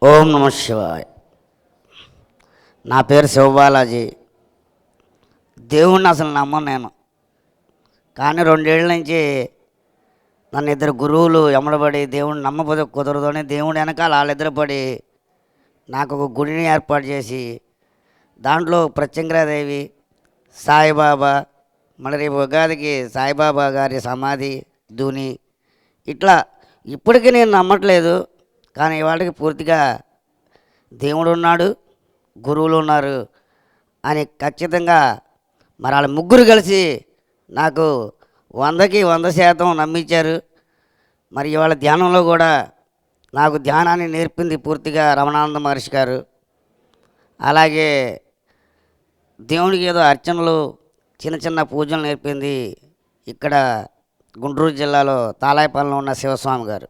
ఓం నమ శివాయ. నా పేరు శివబాలాజీ. దేవుణ్ణి అసలు నమ్మను నేను. కానీ 2 ఏళ్ళ నుంచి నన్ను ఇద్దరు గురువులు ఎమ్మడబడి దేవుణ్ణి నమ్మకపోతే కుదరదు అని దేవుడి వెనకాల వాళ్ళిద్దరు పడి నాకు ఒక గుడిని ఏర్పాటు చేసి దాంట్లో ప్రత్యంగిరాదేవి, సాయిబాబా, మళ్ళీ రేపు ఉగాదికి సాయిబాబా గారి సమాధి ధూని ఇట్లా ఇప్పటికీ నేను నమ్మట్లేదు. కానీ ఇవాళకి పూర్తిగా దేవుడు ఉన్నాడు, గురువులు ఉన్నారు అని ఖచ్చితంగా మరి వాళ్ళ ముగ్గురు కలిసి నాకు 100కి 100% నమ్మించారు. మరి ఇవాళ ధ్యానంలో కూడా నాకు ధ్యానాన్ని నేర్పింది పూర్తిగా రమణానంద మహర్షి గారు. అలాగే దేవునికి ఏదో అర్చనలు చిన్న చిన్న పూజలు నేర్పింది ఇక్కడ గుంటూరు జిల్లాలో తాలాయపాలెంలో ఉన్న శివస్వామి గారు.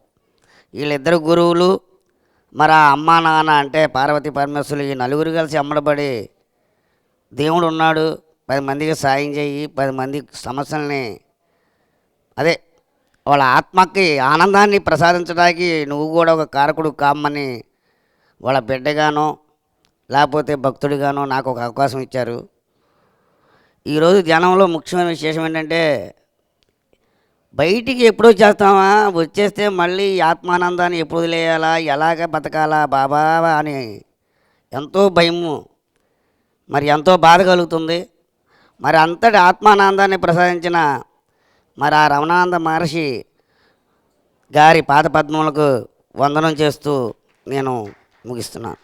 వీళ్ళిద్దరు గురువులు మరి ఆ అమ్మా నాన్న అంటే పార్వతీ పరమేశ్వరులు ఈ నలుగురు కలిసి అమ్మడబడి దేవుడు ఉన్నాడు, 10 మందికి సాయం చేయి, 10 మంది సమస్యల్ని అదే వాళ్ళ ఆత్మకి ఆనందాన్ని ప్రసాదించడానికి నువ్వు కూడా ఒక కారకుడు కామ్మని వాళ్ళ బిడ్డగానో లేకపోతే భక్తుడిగానో నాకు ఒక అవకాశం ఇచ్చారు. ఈరోజు ధ్యానంలో ముఖ్యమైన విశేషం ఏంటంటే బయటికి ఎప్పుడో చేస్తామా, వచ్చేస్తే మళ్ళీ ఈ ఆత్మానందాన్ని ఎప్పుడు వదిలేయాలా, ఎలాగ బతకాలా బాబా అని ఎంతో భయము, మరి ఎంతో బాధ కలుగుతుంది. మరి అంతటి ఆత్మానందాన్ని ప్రసాదించిన మరి ఆ రమణానంద మహర్షి గారి పాదపద్మములకు వందనం చేస్తూ నేను ముగిస్తున్నాను.